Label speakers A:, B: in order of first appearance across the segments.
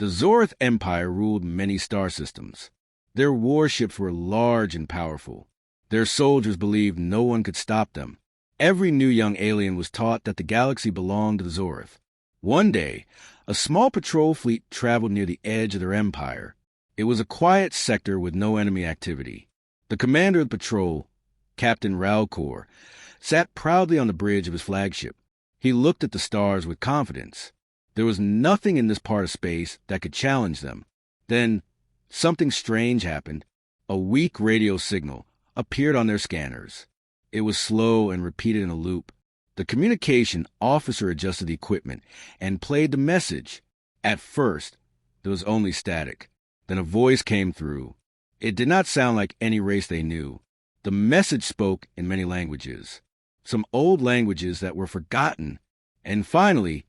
A: The Zorth Empire ruled many star systems. Their warships were large and powerful. Their soldiers believed no one could stop them. Every new young alien was taught that the galaxy belonged to the Zorth. One day, a small patrol fleet traveled near the edge of their empire. It was a quiet sector with no enemy activity. The commander of the patrol, Captain Ralcor, sat proudly on the bridge of his flagship. He looked at the stars with confidence. There was nothing in this part of space that could challenge them. Then, something strange happened. A weak radio signal appeared on their scanners. It was slow and repeated in a loop. The communication officer adjusted the equipment and played the message. At first, there was only static. Then a voice came through. It did not sound like any race they knew. The message spoke in many languages, some old languages that were forgotten, and finally,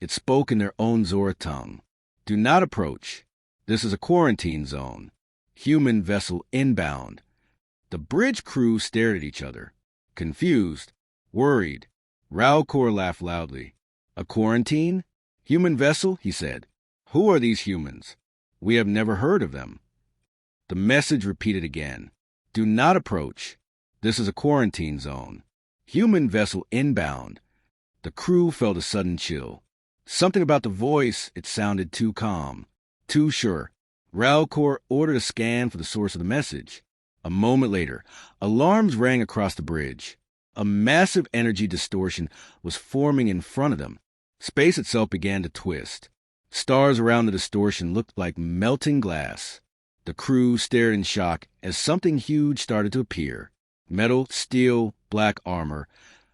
A: it spoke in their own Zorth tongue. Do not approach. This is a quarantine zone. Human vessel inbound. The bridge crew stared at each other, confused, worried. Ralcor laughed loudly. A quarantine? Human vessel? He said. Who are these humans? We have never heard of them. The message repeated again. Do not approach. This is a quarantine zone. Human vessel inbound. The crew felt a sudden chill. Something about the voice, it sounded too calm, too sure. Ralcor ordered a scan for the source of the message. A moment later, alarms rang across the bridge. A massive energy distortion was forming in front of them. Space itself began to twist. Stars around the distortion looked like melting glass. The crew stared in shock as something huge started to appear. Metal, steel, black armor.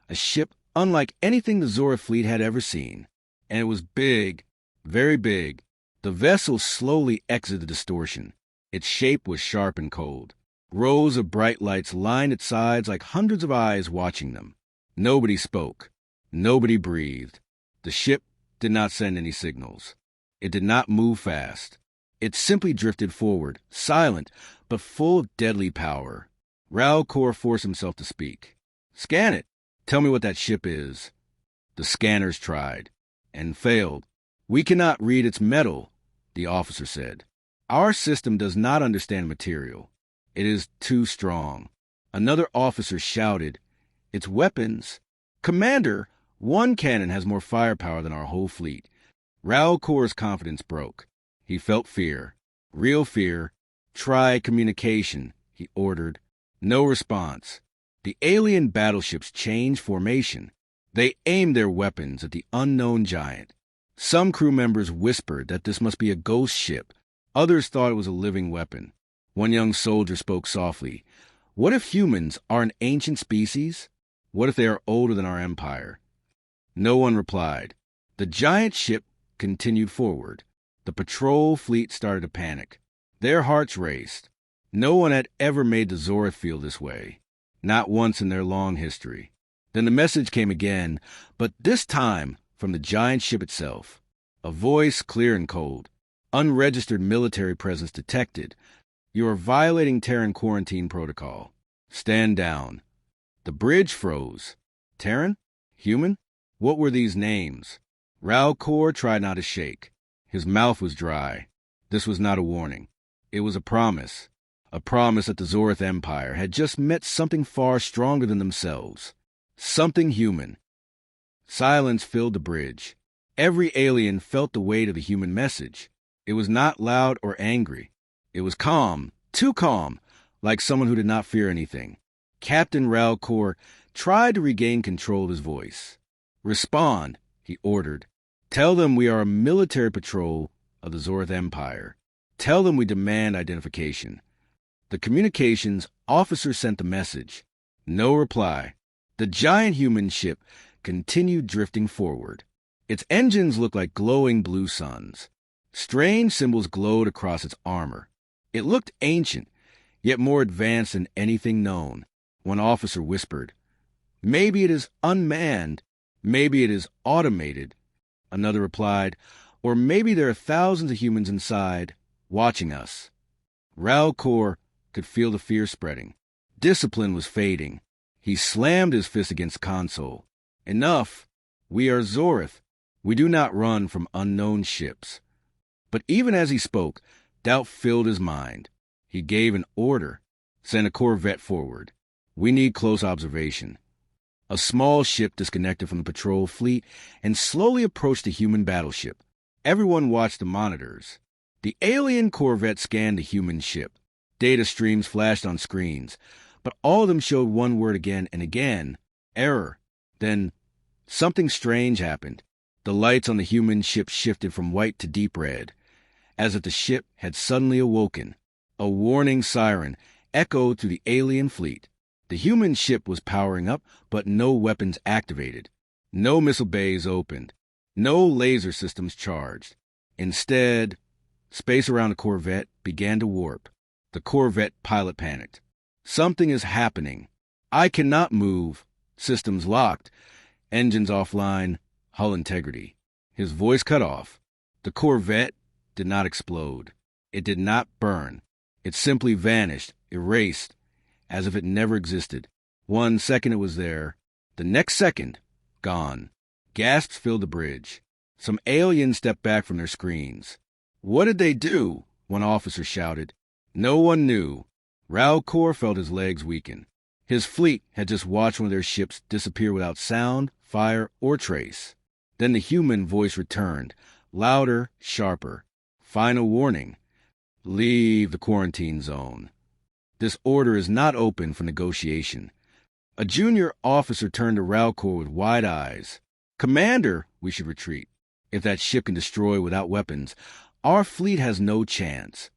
A: A ship unlike anything the Zorth fleet had ever seen. And it was big, very big. The vessel slowly exited the distortion. Its shape was sharp and cold. Rows of bright lights lined its sides like hundreds of eyes watching them. Nobody spoke. Nobody breathed. The ship did not send any signals. It did not move fast. It simply drifted forward, silent, but full of deadly power. Ralcor forced himself to speak. Scan it. Tell me what that ship is. The scanners tried, and failed. We cannot read its metal, the officer said. Our system does not understand material. It is too strong. Another officer shouted, Its weapons. Commander, one cannon has more firepower than our whole fleet. Ralcor's confidence broke. He felt fear. Real fear. Try communication, he ordered. No response. The alien battleships changed formation. They aimed their weapons at the unknown giant. Some crew members whispered that this must be a ghost ship. Others thought it was a living weapon. One young soldier spoke softly. What if humans are an ancient species? What if they are older than our empire? No one replied. The giant ship continued forward. The patrol fleet started to panic. Their hearts raced. No one had ever made the Zorth feel this way. Not once in their long history. Then the message came again, but this time from the giant ship itself. A voice clear and cold. Unregistered military presence detected. You are violating Terran quarantine protocol. Stand down. The bridge froze. Terran? Human? What were these names? Ralcor tried not to shake. His mouth was dry. This was not a warning. It was a promise. A promise that the Zorth Empire had just met something far stronger than themselves. Something human. Silence filled the bridge. Every alien felt the weight of the human message. It was not loud or angry. It was calm, too calm, like someone who did not fear anything. Captain Ralcor tried to regain control of his voice. Respond, he ordered. Tell them we are a military patrol of the Zorth Empire. Tell them we demand identification. The communications officer sent the message. No reply. The giant human ship continued drifting forward. Its engines looked like glowing blue suns. Strange symbols glowed across its armor. It looked ancient, yet more advanced than anything known. One officer whispered, Maybe it is unmanned. Maybe it is automated. Another replied, Or maybe there are thousands of humans inside, watching us. Ralcor could feel the fear spreading. Discipline was fading. He slammed his fist against the console. Enough. We are Zorth. We do not run from unknown ships. But even as he spoke, doubt filled his mind. He gave an order. Send a corvette forward. We need close observation. A small ship disconnected from the patrol fleet and slowly approached the human battleship. Everyone watched the monitors. The alien corvette scanned the human ship. Data streams flashed on screens, but all of them showed one word again and again: error. Then something strange happened. The lights on the human ship shifted from white to deep red, as if the ship had suddenly awoken. A warning siren echoed through the alien fleet. The human ship was powering up, but no weapons activated. No missile bays opened. No laser systems charged. Instead, space around the corvette began to warp. The corvette pilot panicked. Something is happening. I cannot move. Systems locked. Engines offline. Hull integrity. His voice cut off. The corvette did not explode. It did not burn. It simply vanished, erased, as if it never existed. 1 second it was there. The next second, gone. Gasps filled the bridge. Some aliens stepped back from their screens. What did they do? One officer shouted. No one knew. Raul felt his legs weaken. His fleet had just watched one of their ships disappear without sound, fire, or trace. Then the human voice returned, louder, sharper. Final warning. Leave the quarantine zone. This order is not open for negotiation. A junior officer turned to Raul with wide eyes. Commander, we should retreat. If that ship can destroy without weapons, our fleet has no chance.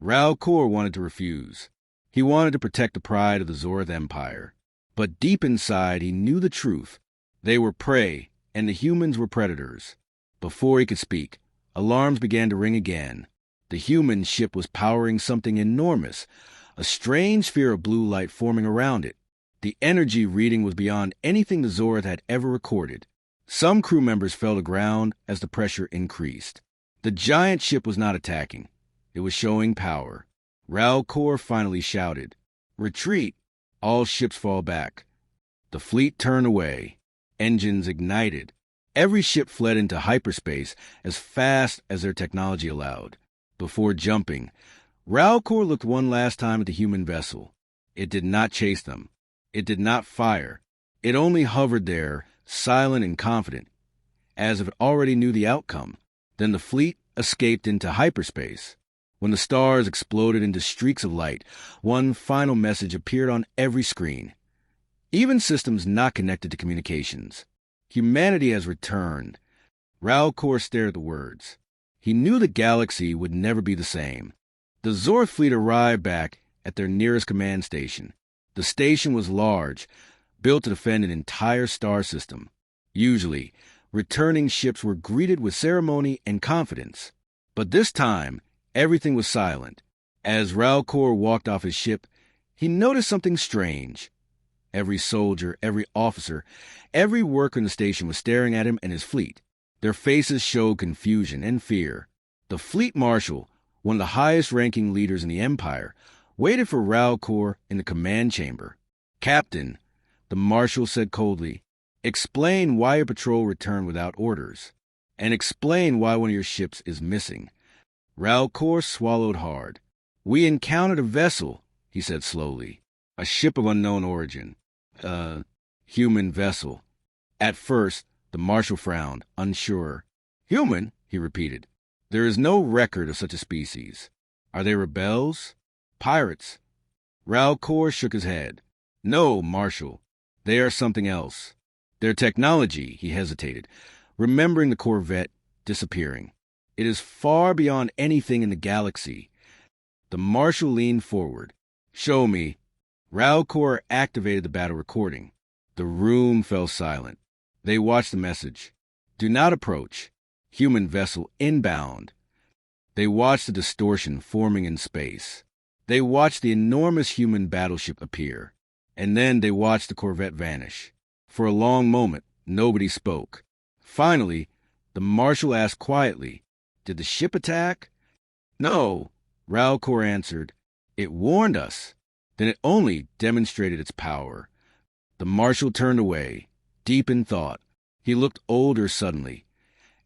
A: Raul wanted to refuse. He wanted to protect the pride of the Zorth Empire. But deep inside, he knew the truth. They were prey, and the humans were predators. Before he could speak, alarms began to ring again. The human ship was powering something enormous, a strange sphere of blue light forming around it. The energy reading was beyond anything the Zorth had ever recorded. Some crew members fell to ground as the pressure increased. The giant ship was not attacking. It was showing power. Raul finally shouted, "Retreat! All ships fall back." The fleet turned away. Engines ignited. Every ship fled into hyperspace as fast as their technology allowed. Before jumping, Raul looked one last time at the human vessel. It did not chase them. It did not fire. It only hovered there, silent and confident, as if it already knew the outcome. Then the fleet escaped into hyperspace. When the stars exploded into streaks of light, one final message appeared on every screen. Even systems not connected to communications. Humanity has returned. Raul stared at the words. He knew the galaxy would never be the same. The Zorth fleet arrived back at their nearest command station. The station was large, built to defend an entire star system. Usually, returning ships were greeted with ceremony and confidence. But this time, everything was silent. As Raul walked off his ship, he noticed something strange. Every soldier, every officer, every worker in the station was staring at him and his fleet. Their faces showed confusion and fear. The fleet marshal, one of the highest-ranking leaders in the Empire, waited for Raul in the command chamber. "Captain," the marshal said coldly, "explain why your patrol returned without orders, and explain why one of your ships is missing." Raul swallowed hard. "We encountered a vessel," he said slowly. "A ship of unknown origin. Human vessel." At first, the marshal frowned, unsure. "Human?" he repeated. "There is no record of such a species. Are they rebels? Pirates?" Raul shook his head. "No, Marshal. They are something else. Their technology," he hesitated, remembering the corvette disappearing. "It is far beyond anything in the galaxy." The Marshal leaned forward. "Show me." Raul activated the battle recording. The room fell silent. They watched the message. "Do not approach. Human vessel inbound." They watched the distortion forming in space. They watched the enormous human battleship appear. And then they watched the corvette vanish. For a long moment, nobody spoke. Finally, the Marshal asked quietly, "Did the ship attack?" "No," Raul answered. "It warned us. Then it only demonstrated its power." The Marshal turned away, deep in thought. He looked older suddenly,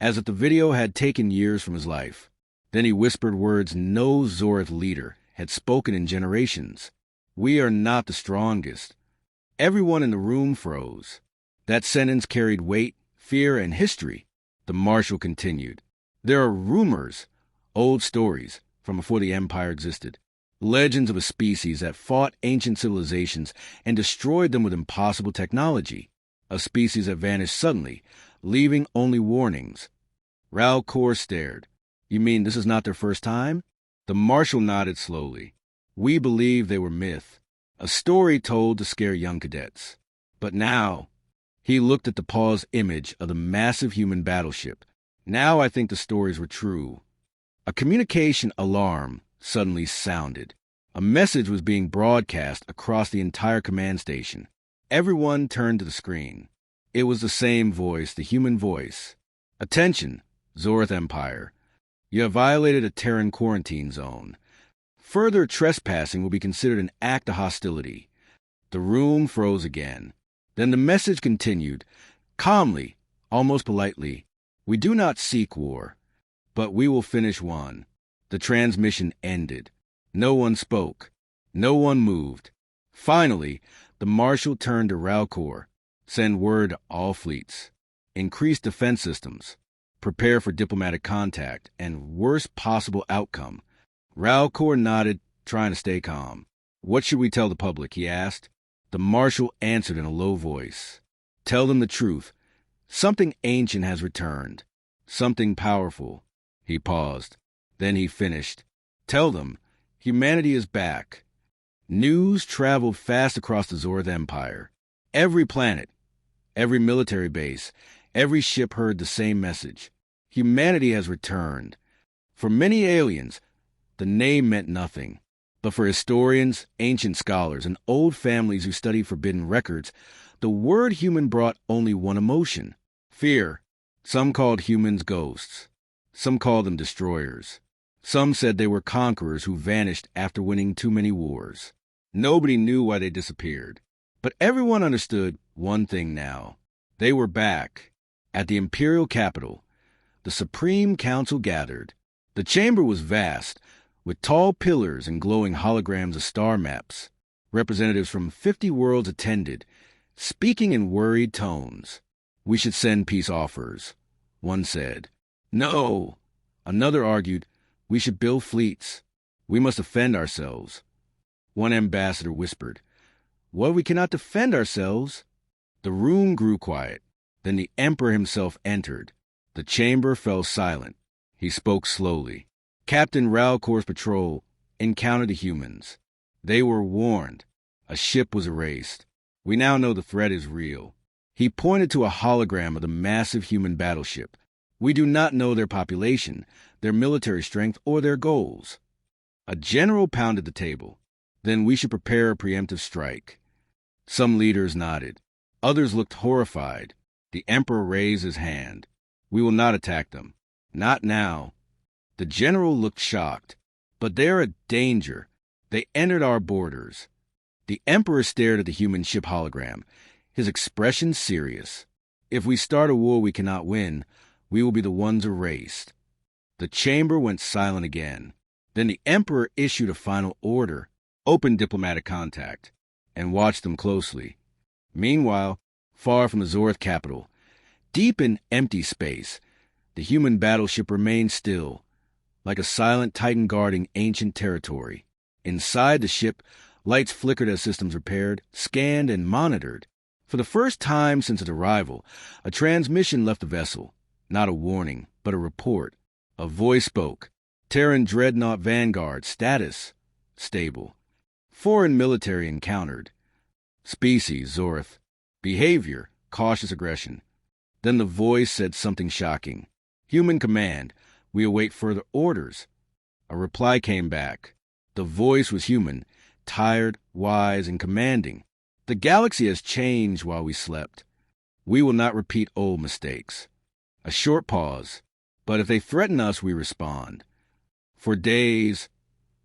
A: as if the video had taken years from his life. Then he whispered words no Zorth leader had spoken in generations. "We are not the strongest." Everyone in the room froze. That sentence carried weight, fear, and history. The Marshal continued. "There are rumors, old stories, from before the Empire existed. Legends of a species that fought ancient civilizations and destroyed them with impossible technology. A species that vanished suddenly, leaving only warnings." Ralcor stared. "You mean this is not their first time?" The Marshal nodded slowly. "We believe they were myth, a story told to scare young cadets. But now," he looked at the paused image of the massive human battleship, "now I think the stories were true." A communication alarm suddenly sounded. A message was being broadcast across the entire command station. Everyone turned to the screen. It was the same voice, the human voice. "Attention, Zorth Empire. You have violated a Terran quarantine zone. Further trespassing will be considered an act of hostility." The room froze again. Then the message continued, calmly, almost politely. "We do not seek war, but we will finish one." The transmission ended. No one spoke. No one moved. Finally, the Marshal turned to Ralcor. "Send word to all fleets. Increase defense systems. Prepare for diplomatic contact and worst possible outcome." Ralcor nodded, trying to stay calm. "What should we tell the public?" he asked. The Marshal answered in a low voice. "Tell them the truth. Something ancient has returned. Something powerful." He paused. Then he finished. "Tell them humanity is back." News traveled fast across the Zorth Empire. Every planet, every military base, every ship heard the same message. Humanity has returned. For many aliens, the name meant nothing. But for historians, ancient scholars, and old families who study forbidden records, the word human brought only one emotion: fear. Some called humans ghosts. Some called them destroyers. Some said they were conquerors who vanished after winning too many wars. Nobody knew why they disappeared. But everyone understood one thing now. They were back. At the Imperial capital, the Supreme Council gathered. The chamber was vast, with tall pillars and glowing holograms of star maps. Representatives from 50 worlds attended, speaking in worried tones. "We should send peace offers," one said. "No," another argued. "We should build fleets. We must defend ourselves." One ambassador whispered, "What if we cannot defend ourselves?" The room grew quiet. Then the Emperor himself entered. The chamber fell silent. He spoke slowly. "Captain Ralcor's patrol encountered the humans. They were warned. A ship was erased. We now know the threat is real." He pointed to a hologram of the massive human battleship. "We do not know their population, their military strength, or their goals." A general pounded the table. "Then we should prepare a preemptive strike." Some leaders nodded. Others looked horrified. The Emperor raised his hand. "We will not attack them. Not now." The general looked shocked. "But they are a danger. They entered our borders." The Emperor stared at the human ship hologram, his expression serious. "If we start a war we cannot win, we will be the ones erased." The chamber went silent again. Then the Emperor issued a final order: open diplomatic contact, and watch them closely. Meanwhile, far from the Zorth capital, deep in empty space, the human battleship remained still, like a silent titan guarding ancient territory. Inside the ship, lights flickered as systems repaired, scanned, and monitored. For the first time since its arrival, a transmission left the vessel. Not a warning, but a report. A voice spoke. "Terran Dreadnought Vanguard, status: stable. Foreign military encountered. Species: Zorth. Behavior: cautious aggression." Then the voice said something shocking. "Human command, we await further orders." A reply came back. The voice was human, tired, wise, and commanding. "The galaxy has changed while we slept. We will not repeat old mistakes." A short pause. "But if they threaten us, we respond." For days,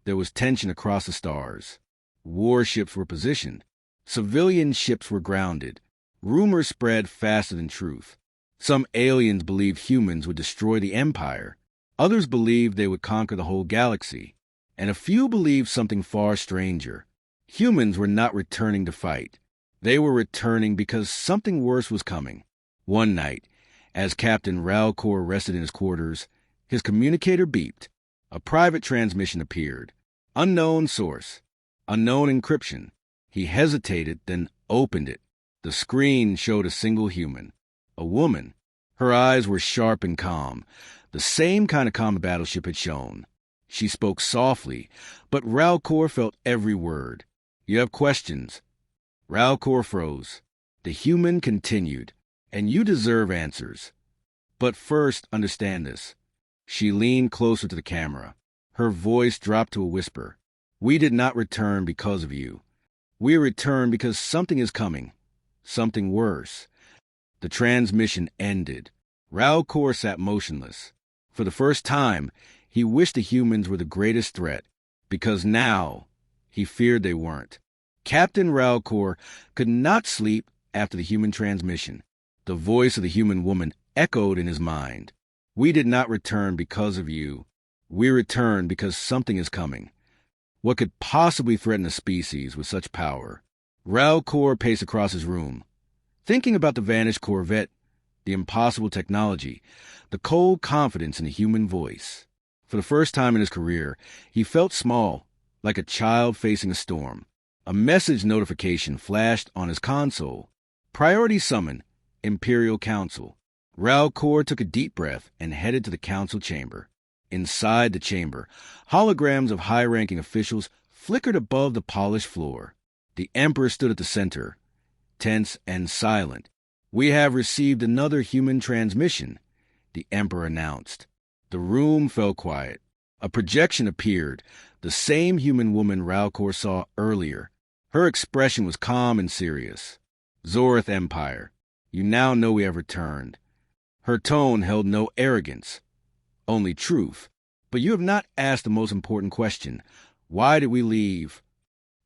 A: there was tension across the stars. Warships were positioned. Civilian ships were grounded. Rumors spread faster than truth. Some aliens believed humans would destroy the Empire. Others believed they would conquer the whole galaxy, and a few believed something far stranger. Humans were not returning to fight. They were returning because something worse was coming. One night, as Captain Ralcor rested in his quarters, his communicator beeped. A private transmission appeared. Unknown source. Unknown encryption. He hesitated, then opened it. The screen showed a single human. A woman. Her eyes were sharp and calm, the same kind of calm the battleship had shown. She spoke softly, but Ralcor felt every word. "You have questions." Ralcor froze. The human continued. "And you deserve answers. But first, understand this." She leaned closer to the camera. Her voice dropped to a whisper. "We did not return because of you. We returned because something is coming. Something worse." The transmission ended. Ralcor sat motionless. For the first time, he wished the humans were the greatest threat, because now he feared they weren't. Captain Ralcor could not sleep after the human transmission. The voice of the human woman echoed in his mind. "We did not return because of you. We returned because something is coming." What could possibly threaten a species with such power? Ralcor paced across his room, thinking about the vanished Corvette, the impossible technology, the cold confidence in the human voice. For the first time in his career, he felt small, like a child facing a storm. A message notification flashed on his console. "Priority summon, Imperial Council." Ralcor took a deep breath and headed to the council chamber. Inside the chamber, holograms of high-ranking officials flickered above the polished floor. The Emperor stood at the center, tense and silent. "We have received another human transmission," the Emperor announced. The room fell quiet. A projection appeared, the same human woman Ralcor saw earlier. Her expression was calm and serious. "Zorth Empire, you now know we have returned." Her tone held no arrogance, only truth. "But you have not asked the most important question. Why did we leave?"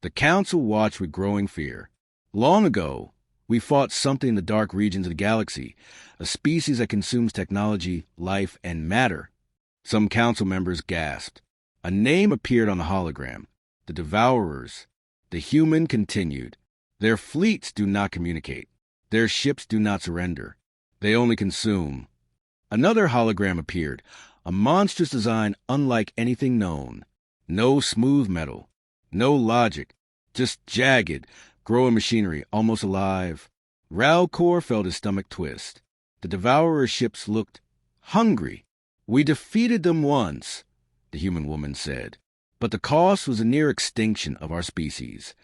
A: The council watched with growing fear. "Long ago, we fought something in the dark regions of the galaxy, a species that consumes technology, life, and matter." Some council members gasped. A name appeared on the hologram. The Devourers. The human continued. "Their fleets do not communicate. Their ships do not surrender. They only consume." Another hologram appeared, a monstrous design unlike anything known. No smooth metal, no logic, just jagged, growing machinery, almost alive. Ralcor felt his stomach twist. The Devourer ships looked hungry. "We defeated them once," the human woman said, "but the cost was a near extinction of our species."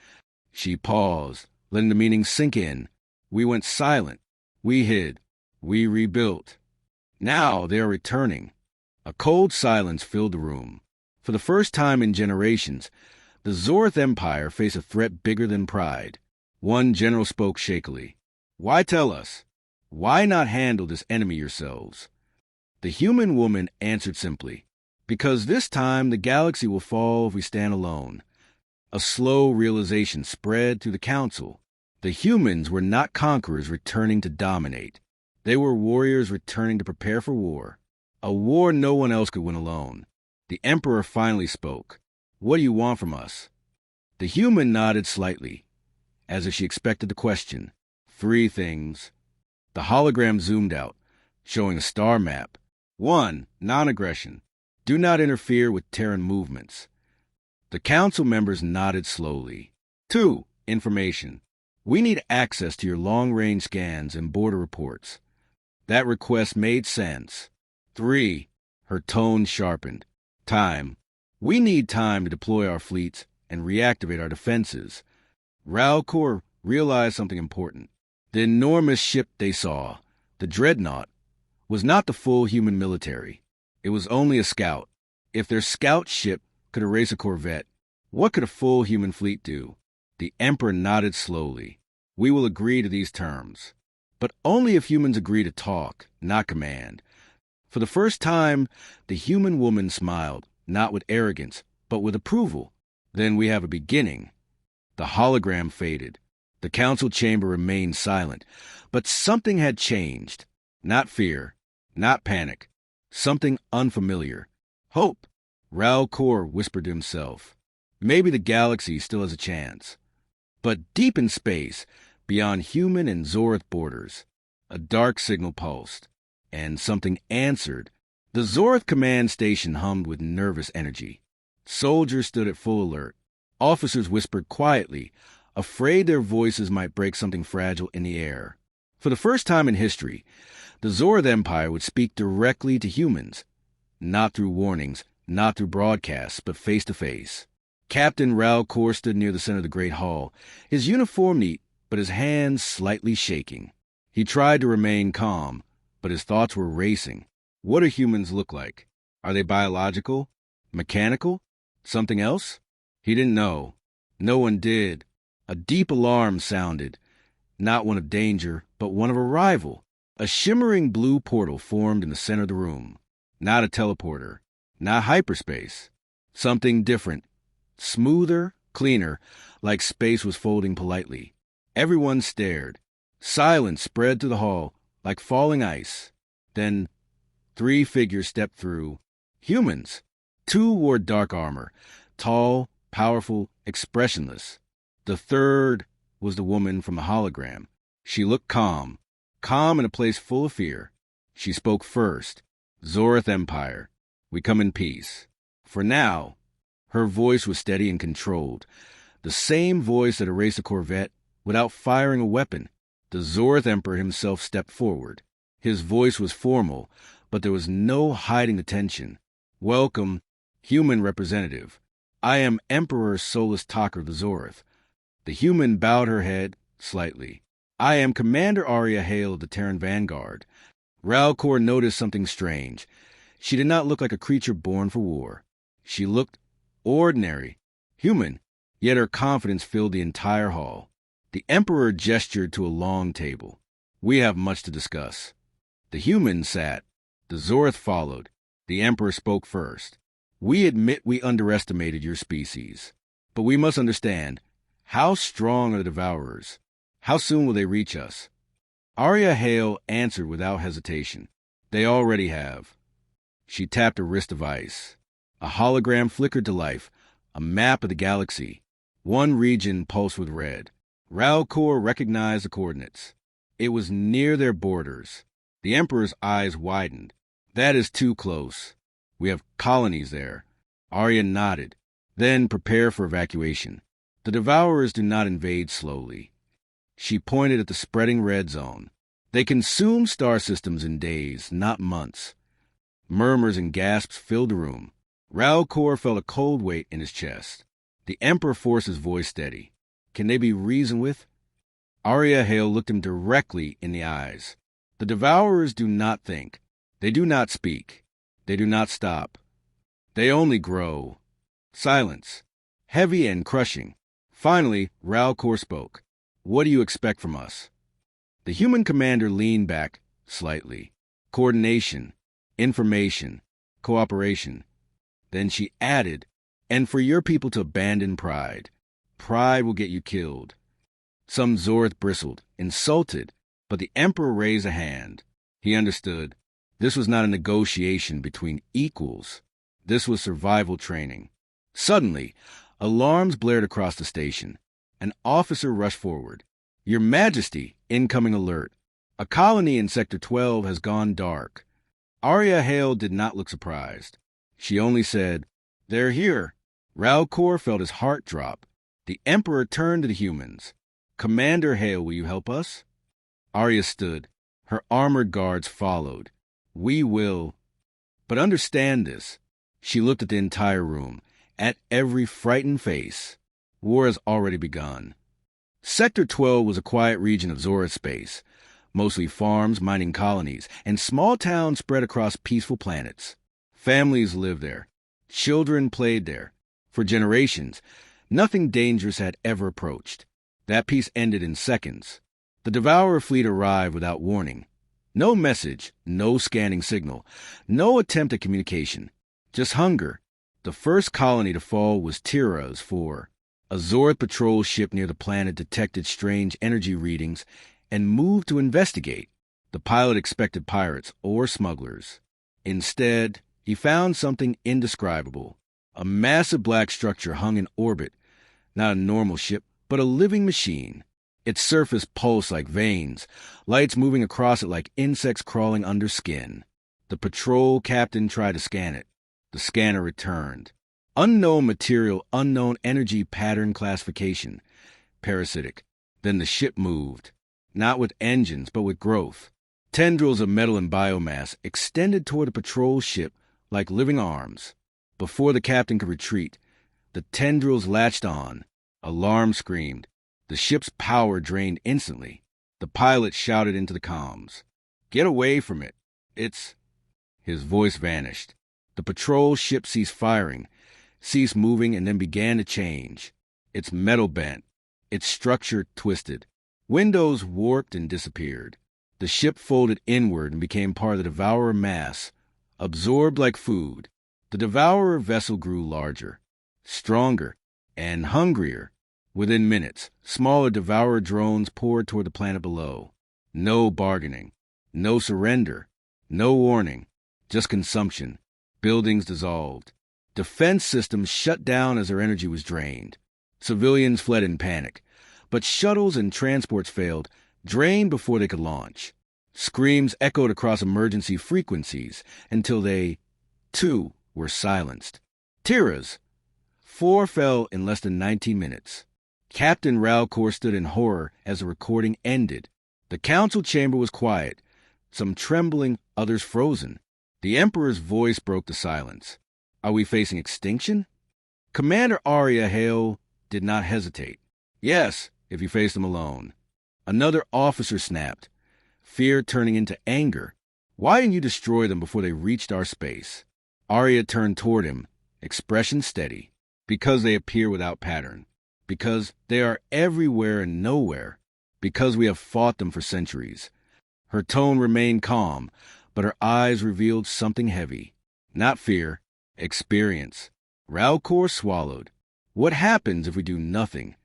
A: She paused, letting the meaning sink in. "We went silent. We hid. We rebuilt. Now they are returning." A cold silence filled the room. For the first time in generations, the Zorth Empire faced a threat bigger than pride. One general spoke shakily. "Why tell us? Why not handle this enemy yourselves?" The human woman answered simply, "Because this time the galaxy will fall if we stand alone." A slow realization spread through the council. The humans were not conquerors returning to dominate. They were warriors returning to prepare for war. A war no one else could win alone. The Emperor finally spoke. "What do you want from us?" The human nodded slightly, as if she expected the question. "3 things." The hologram zoomed out, showing a star map. 1. Non-aggression. Do not interfere with Terran movements. The council members nodded slowly. 2. Information. We need access to your long-range scans and border reports. That request made sense. 3. Her tone sharpened. Time. We need time to deploy our fleets and reactivate our defenses. Ralcor realized something important. The enormous ship they saw, the Dreadnought, was not the full human military. It was only a scout. If their scout ship could erase a Corvette, what could a full human fleet do? The Emperor nodded slowly. "We will agree to these terms. But only if humans agree to talk, not command." For the first time, the human woman smiled, not with arrogance, but with approval. "Then we have a beginning." The hologram faded. The council chamber remained silent. But something had changed. Not fear, not panic. Something unfamiliar. Hope, Raul whispered to himself. Maybe the galaxy still has a chance. But deep in space, beyond human and Zorth borders, a dark signal pulsed, and something answered. The Zorth command station hummed with nervous energy. Soldiers stood at full alert. Officers whispered quietly, afraid their voices might break something fragile in the air. For the first time in history, the Zorth Empire would speak directly to humans, not through warnings, not through broadcasts, but face to face. Captain Raul stood near the center of the great hall, his uniform neat, but his hands slightly shaking. He tried to remain calm, but his thoughts were racing. What do humans look like? Are they biological? Mechanical? Something else? He didn't know. No one did. A deep alarm sounded, not one of danger, but one of arrival. A shimmering blue portal formed in the center of the room. Not a teleporter, not hyperspace. Something different. Smoother, cleaner, like space was folding politely. Everyone stared. Silence spread through the hall, like falling ice. Then 3 figures stepped through. Humans. 2 wore dark armor, tall, powerful, expressionless. The third was the woman from the hologram. She looked calm in a place full of fear. She spoke first. Zorth Empire, we come in peace. For now. Her voice was steady and controlled, the same voice that erased a Corvette without firing a weapon. The Zorth Emperor himself stepped forward. His voice was formal, but there was no hiding the tension. Welcome, human representative. I am Emperor Solus Talker of the Zorth. The human bowed her head slightly. I am Commander Arya Hale of the Terran Vanguard. Raul noticed something strange. She did not look like a creature born for war. She looked ordinary, human, yet her confidence filled the entire hall. The Emperor gestured to a long table. We have much to discuss. The human sat. The Zorth followed. The Emperor spoke first. We admit we underestimated your species. But we must understand, how strong are the Devourers? How soon will they reach us? Arya Hale answered without hesitation. They already have. She tapped a wrist device. A hologram flickered to life, a map of the galaxy. One region pulsed with red. Raul recognized the coordinates. It was near their borders. The Emperor's eyes widened. That is too close. We have colonies there. Arya nodded. Then prepare for evacuation. The Devourers do not invade slowly. She pointed at the spreading red zone. They consume star systems in days, not months. Murmurs and gasps filled the room. Raul felt a cold weight in his chest. The Emperor forced his voice steady. Can they be reasoned with? Arya Hale looked him directly in the eyes. The Devourers do not think. They do not speak. They do not stop. They only grow. Silence. Heavy and crushing. Finally, Raul spoke. What do you expect from us? The human commander leaned back slightly. Coordination. Information. Cooperation. Then she added, and for your people to abandon pride. Pride will get you killed. Some Zorth bristled, insulted, but the Emperor raised a hand. He understood. This was not a negotiation between equals. This was survival training. Suddenly, alarms blared across the station. An officer rushed forward. Your Majesty, incoming alert. A colony in Sector 12 has gone dark. Arya Hale did not look surprised. She only said, They're here. Raul felt his heart drop. The Emperor turned to the humans. Commander Hale, will you help us? Arya stood. Her armored guards followed. We will. But understand this. She looked at the entire room, at every frightened face. War has already begun. Sector 12 was a quiet region of Zorth space, mostly farms, mining colonies, and small towns spread across peaceful planets. Families lived there. Children played there. For generations, nothing dangerous had ever approached. That peace ended in seconds. The Devourer fleet arrived without warning. No message, no scanning signal, no attempt at communication. Just hunger. The first colony to fall was Tira's 4. A Zorth patrol ship near the planet detected strange energy readings and moved to investigate. The pilot expected pirates or smugglers. Instead, he found something indescribable. A massive black structure hung in orbit, not a normal ship, but a living machine. Its surface pulsed like veins, lights moving across it like insects crawling under skin. The patrol captain tried to scan it. The scanner returned. Unknown material, unknown energy pattern classification. Parasitic. Then the ship moved. Not with engines, but with growth. Tendrils of metal and biomass extended toward the patrol ship like living arms. Before the captain could retreat, the tendrils latched on. Alarm screamed. The ship's power drained instantly. The pilot shouted into the comms. "Get away from it. It's—" His voice vanished. The patrol ship ceased firing, ceased moving, and then began to change. Its metal bent. Its structure twisted. Windows warped and disappeared. The ship folded inward and became part of the Devourer mass, absorbed like food. The Devourer vessel grew larger, stronger, and hungrier. Within minutes, smaller Devourer drones poured toward the planet below. No bargaining, no surrender, no warning, just consumption. Buildings dissolved. Defense systems shut down as their energy was drained. Civilians fled in panic, but shuttles and transports failed, drained before they could launch. Screams echoed across emergency frequencies until they, too, were silenced. Tiras. 4 fell in less than 19 minutes. Captain Ralcor stood in horror as the recording ended. The council chamber was quiet, some trembling, others frozen. The Emperor's voice broke the silence. Are we facing extinction? Commander Arya Hale did not hesitate. Yes, if you face them alone. Another officer snapped, fear turning into anger. Why didn't you destroy them before they reached our space? Arya turned toward him, expression steady. Because they appear without pattern. Because they are everywhere and nowhere. Because we have fought them for centuries. Her tone remained calm, but her eyes revealed something heavy. Not fear, experience. Ralcor swallowed. What happens if we do nothing?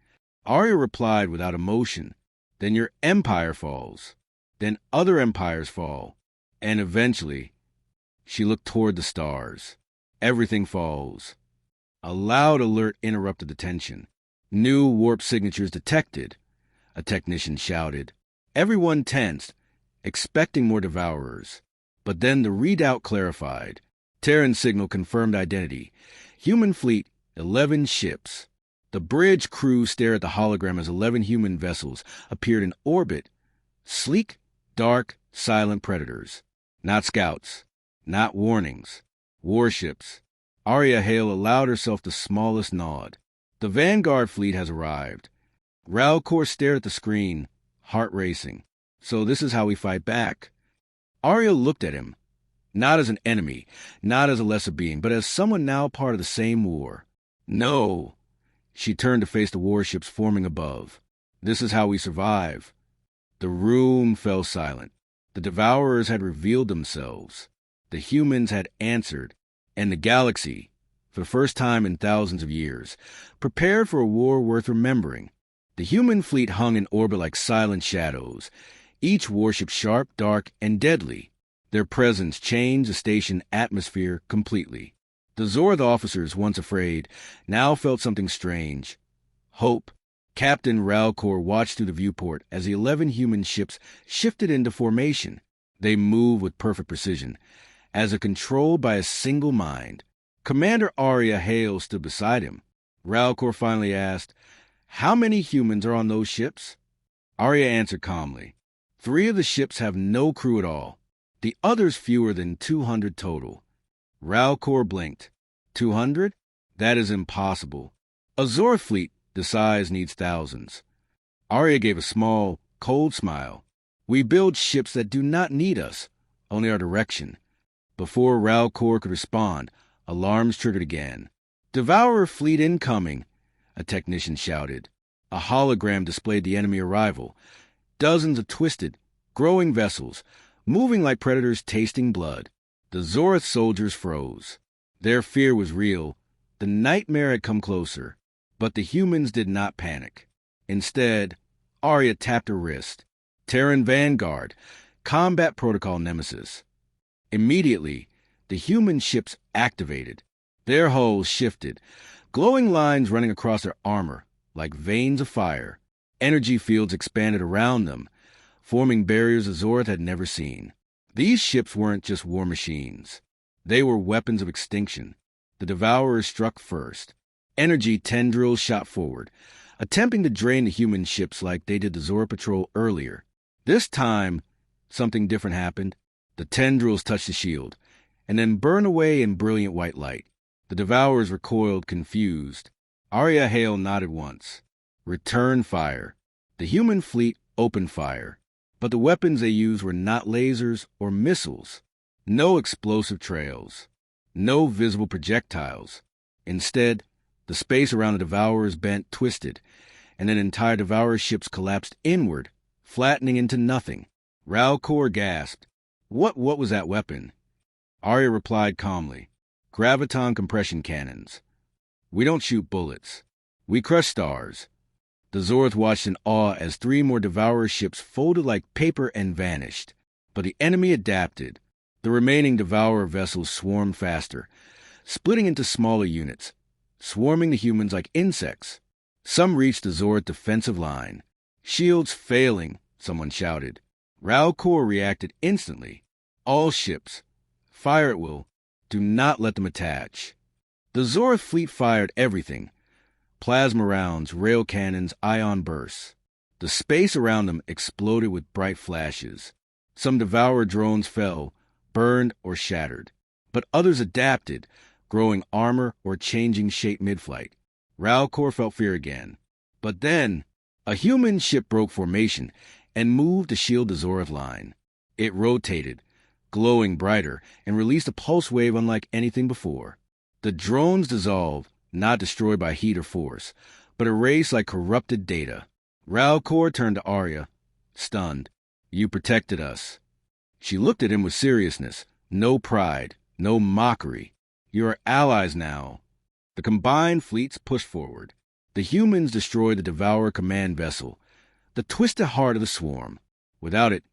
A: Arya replied without emotion. Then your empire falls. Then other empires fall. And eventually, she looked toward the stars. Everything falls. A loud alert interrupted the tension. New warp signatures detected. A technician shouted. Everyone tensed, expecting more devourers. But then the readout clarified. Terran signal confirmed identity. Human fleet, 11 ships. The bridge crew stared at the hologram as 11 human vessels appeared in orbit. Sleek, dark, silent predators. Not scouts. Not warnings. Warships. Arya Hale allowed herself the smallest nod. The Vanguard fleet has arrived. Ralcor stared at the screen, heart racing. So this is how we fight back. Arya looked at him, not as an enemy, not as a lesser being, but as someone now part of the same war. No. She turned to face the warships forming above. This is how we survive. The room fell silent. The Devourers had revealed themselves. The humans had answered. And the galaxy, for the first time in thousands of years, prepared for a war worth remembering. The human fleet hung in orbit like silent shadows, each warship sharp, dark, and deadly. Their presence changed the station atmosphere completely. The Zorth officers, once afraid, now felt something strange. Hope. Captain Ralcor watched through the viewport as the 11 human ships shifted into formation. They moved with perfect precision, as if controlled by a single mind. Commander Arya Hale stood beside him. Ralcor finally asked, "How many humans are on those ships?" Arya answered calmly. 3 of the ships have no crew at all. The others fewer than 200 total. Ralcor blinked. 200? That is impossible. A Zorth fleet this size needs thousands. Arya gave a small, cold smile. We build ships that do not need us, only our direction. Before Ralcor could respond, alarms triggered again. Devourer fleet incoming, a technician shouted. A hologram displayed the enemy arrival. Dozens of twisted, growing vessels, moving like predators tasting blood. The Zorth soldiers froze. Their fear was real. The nightmare had come closer. But the humans did not panic. Instead, Arya tapped her wrist. Terran Vanguard, Combat Protocol Nemesis. Immediately, The human ships activated. Their hulls shifted, glowing lines running across their armor like veins of fire. Energy fields expanded around them, forming barriers Azorth had never seen. These ships weren't just war machines. They were weapons of extinction. The Devourers struck first. Energy tendrils shot forward, attempting to drain the human ships like they did the Zora Patrol earlier. This time, something different happened. The tendrils touched the shield, and then burned away in brilliant white light. The Devourers recoiled, confused. Arya Hale nodded once. Return fire. The human fleet opened fire, but the weapons they used were not lasers or missiles. No explosive trails. No visible projectiles. Instead, the space around the Devourers bent, twisted, and then entire Devourer ships collapsed inward, flattening into nothing. Ralcor gasped. What was that weapon? Arya replied calmly. Graviton compression cannons. We don't shoot bullets. We crush stars. The Zorth watched in awe as 3 more Devourer ships folded like paper and vanished. But the enemy adapted. The remaining Devourer vessels swarmed faster, splitting into smaller units, swarming the humans like insects. Some reached the Zorth defensive line. Shields failing, someone shouted. Ralcor reacted instantly. All ships, fire at will. Do not let them attach. The Zorth fleet fired everything. Plasma rounds, rail cannons, ion bursts. The space around them exploded with bright flashes. Some Devourer drones fell, burned or shattered. But others adapted, growing armor or changing shape mid-flight. Ralcor felt fear again. But then, a human ship broke formation and moved to shield the Zorth line. It rotated, glowing brighter, and released a pulse wave unlike anything before. The drones dissolved, not destroyed by heat or force, but erased like corrupted data. Ralcor turned to Arya, stunned. You protected us. She looked at him with seriousness, no pride, no mockery. You are allies now. The combined fleets pushed forward. The humans destroyed the Devourer command vessel, the twisted heart of the swarm. Without it,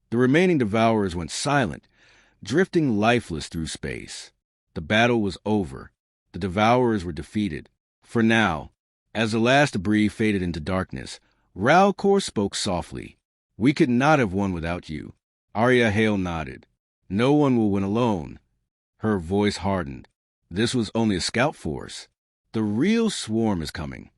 A: the remaining Devourers went silent, drifting lifeless through space. The battle was over. The Devourers were defeated. For now, as the last debris faded into darkness, Ralcor spoke softly. We could not have won without you. Arya Hale nodded. No one will win alone. Her voice hardened. This was only a scout force. The real swarm is coming.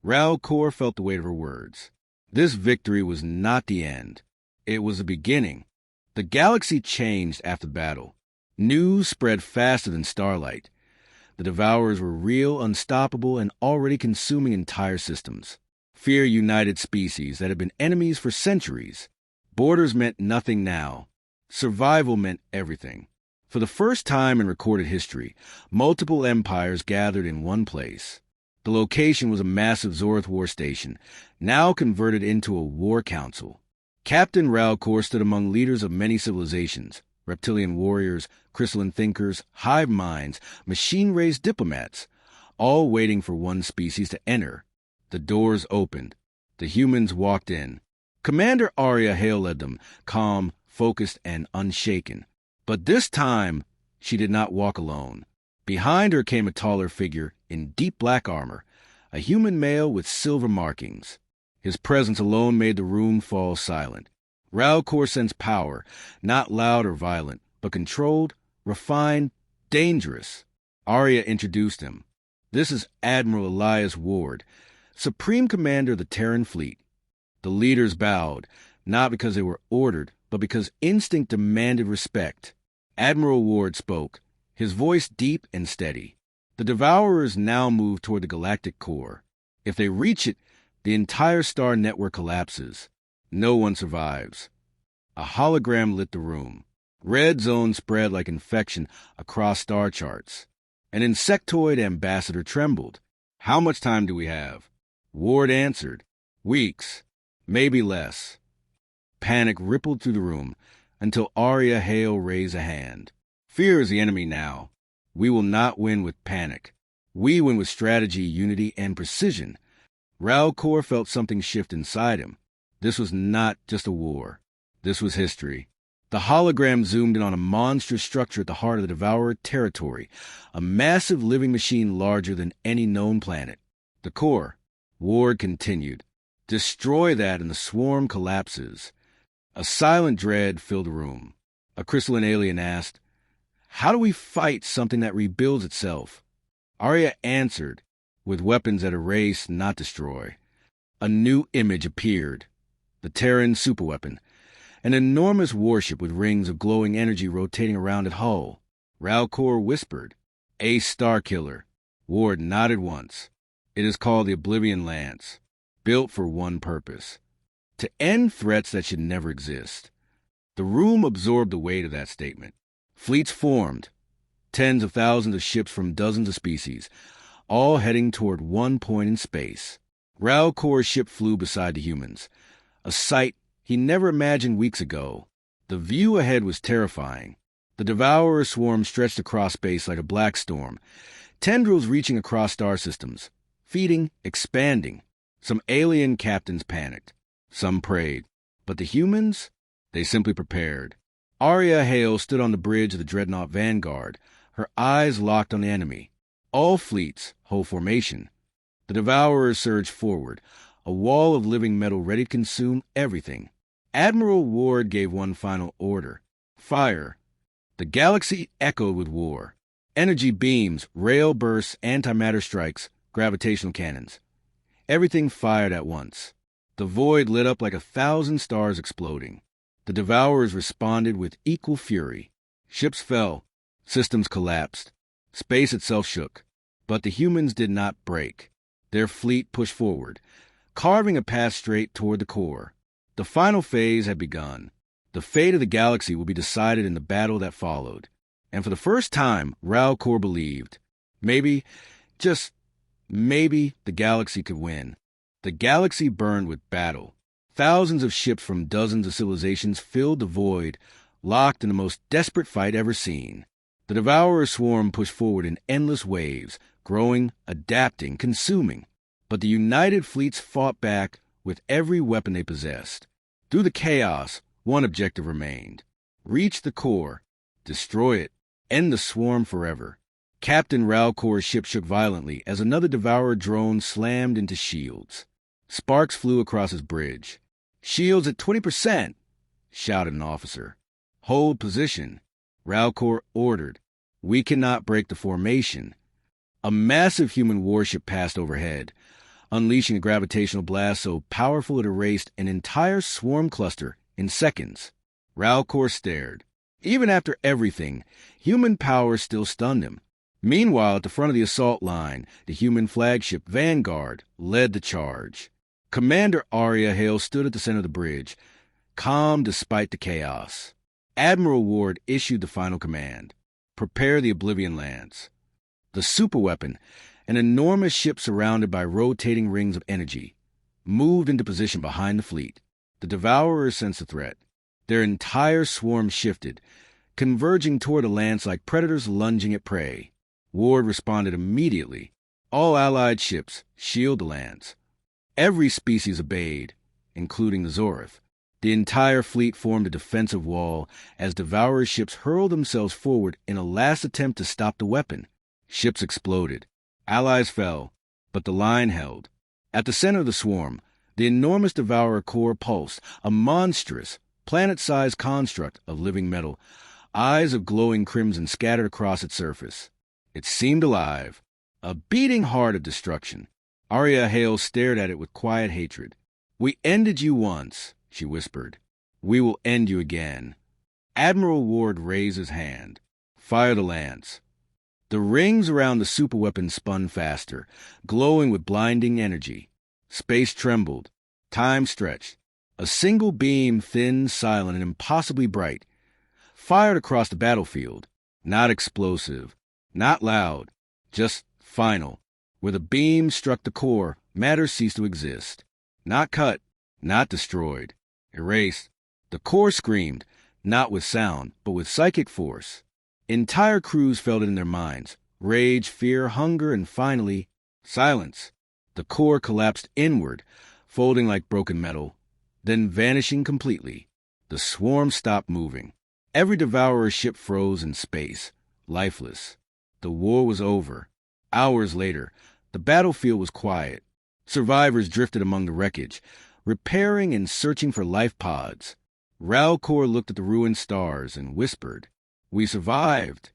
A: Ralcor felt the weight of her words. This victory was not the end. It was the beginning. The galaxy changed after the battle. News spread faster than starlight. The Devourers were real, unstoppable, and already consuming entire systems. Fear united species that had been enemies for centuries. Borders meant nothing now. Survival meant everything. For the first time in recorded history, multiple empires gathered in one place. The location was a massive Zorth war station, now converted into a war council. Captain Ralcor stood among leaders of many civilizations, reptilian warriors, crystalline thinkers, hive minds, machine-raised diplomats, all waiting for one species to enter. The doors opened. The humans walked in. Commander Arya Hale led them, calm, focused, and unshaken. But this time, she did not walk alone. Behind her came a taller figure in deep black armor, a human male with silver markings. His presence alone made the room fall silent. Ralcor sensed power, not loud or violent, but controlled, refined, dangerous. Arya introduced him. This is Admiral Elias Ward, Supreme Commander of the Terran Fleet. The leaders bowed, not because they were ordered, but because instinct demanded respect. Admiral Ward spoke, his voice deep and steady. The Devourers now move toward the galactic core. If they reach it, the entire star network collapses. No one survives. A hologram lit the room. Red zones spread like infection across star charts. An insectoid ambassador trembled. How much time do we have? Ward answered. Weeks. Maybe less. Panic rippled through the room until Arya Hale raised a hand. Fear is the enemy now. We will not win with panic. We win with strategy, unity, and precision. Ralcor felt something shift inside him. This was not just a war. This was history. The hologram zoomed in on a monstrous structure at the heart of the Devourer territory, a massive living machine larger than any known planet. The core, Ward continued. Destroy that and the swarm collapses. A silent dread filled the room. A crystalline alien asked, "How do we fight something that rebuilds itself?" Arya answered, "With weapons that erase, not destroy." A new image appeared. The Terran superweapon. An enormous warship with rings of glowing energy rotating around its hull. Ralcor whispered, "A Starkiller." Ward nodded once. "It is called the Oblivion Lance, built for one purpose: to end threats that should never exist." The room absorbed the weight of that statement. Fleets formed, tens of thousands of ships from dozens of species, all heading toward one point in space. Ralcor's ship flew beside the humans, a sight he never imagined weeks ago. The view ahead was terrifying. The Devourer swarm stretched across space like a black storm, tendrils reaching across star systems, feeding, expanding. Some alien captains panicked. Some prayed. But the humans? They simply prepared. Arya Hale stood on the bridge of the dreadnought Vanguard, her eyes locked on the enemy. All fleets hold formation. The Devourers surged forward, a wall of living metal ready to consume everything. Admiral Ward gave one final order: fire. The galaxy echoed with war. Energy beams, rail bursts, antimatter strikes, gravitational cannons. Everything fired at once. The void lit up like 1,000 stars exploding. The Devourers responded with equal fury. Ships fell. Systems collapsed. Space itself shook. But the humans did not break. Their fleet pushed forward, carving a path straight toward the core. The final phase had begun. The fate of the galaxy would be decided in the battle that followed. And for the first time, Ralcor believed. Maybe, just maybe, the galaxy could win. The galaxy burned with battle. Thousands of ships from dozens of civilizations filled the void, locked in the most desperate fight ever seen. The Devourer swarm pushed forward in endless waves, growing, adapting, consuming. But the united fleets fought back with every weapon they possessed. Through the chaos, one objective remained: reach the core, destroy it, end the swarm forever. Captain Ralcor's ship shook violently as another Devourer drone slammed into shields. Sparks flew across his bridge. "Shields at 20%, shouted an officer. "Hold position," Ralcor ordered. "We cannot break the formation." A massive human warship passed overhead, unleashing a gravitational blast so powerful it erased an entire swarm cluster in seconds. Ralcor stared. Even after everything, human power still stunned him. Meanwhile, at the front of the assault line, the human flagship Vanguard led the charge. Commander Arya Hale stood at the center of the bridge, calm despite the chaos. Admiral Ward issued the final command: prepare the Oblivion Lance. The superweapon, an enormous ship surrounded by rotating rings of energy, moved into position behind the fleet. The Devourers sensed the threat. Their entire swarm shifted, converging toward the lance like predators lunging at prey. Ward responded immediately. All allied ships, shield the lance. Every species obeyed, including the Zorith. The entire fleet formed a defensive wall as Devourer ships hurled themselves forward in a last attempt to stop the weapon. Ships exploded. Allies fell, but the line held. At the center of the swarm, the enormous Devourer core pulsed, a monstrous, planet-sized construct of living metal, eyes of glowing crimson scattered across its surface. It seemed alive, a beating heart of destruction. Arya Hale stared at it with quiet hatred. "We ended you once," she whispered. "We will end you again." Admiral Ward raised his hand. "Fire the lance." The rings around the superweapon spun faster, glowing with blinding energy. Space trembled. Time stretched. A single beam, thin, silent, and impossibly bright, fired across the battlefield. Not explosive, not loud, just final. Where the beam struck the core, matter ceased to exist. Not cut, not destroyed. Erased. The core screamed, not with sound, but with psychic force. Entire crews felt it in their minds. Rage, fear, hunger, and finally, silence. The core collapsed inward, folding like broken metal, then vanishing completely. The swarm stopped moving. Every devourer ship froze in space, lifeless. The war was over. Hours later, the battlefield was quiet. Survivors drifted among the wreckage, repairing and searching for life pods. Ralcor looked at the ruined stars and whispered, "We survived."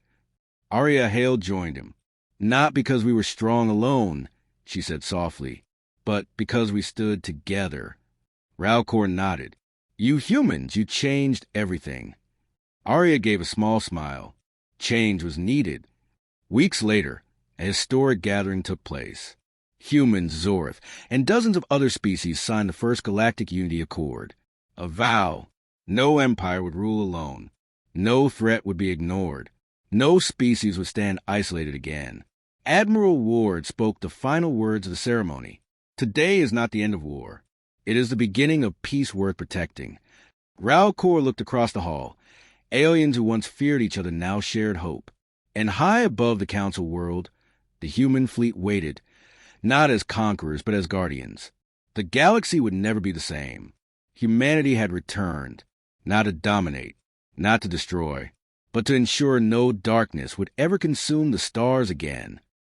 A: Arya Hale joined him. "Not because we were strong alone," she said softly, "but because we stood together." Ralcor nodded. "You humans, you changed everything." Arya gave a small smile. Change was needed. Weeks later, a historic gathering took place. Humans, Zorth, and dozens of other species signed the first Galactic Unity Accord. A vow. No empire would rule alone. No threat would be ignored. No species would stand isolated again. Admiral Ward spoke the final words of the ceremony. "Today is not the end of war. It is the beginning of peace worth protecting." Ralcor looked across the hall. Aliens who once feared each other now shared hope. And high above the Council world, the human fleet waited, not as conquerors, but as guardians. The galaxy would never be the same. Humanity had returned, not to dominate, not to destroy, but to ensure no darkness would ever consume the stars again.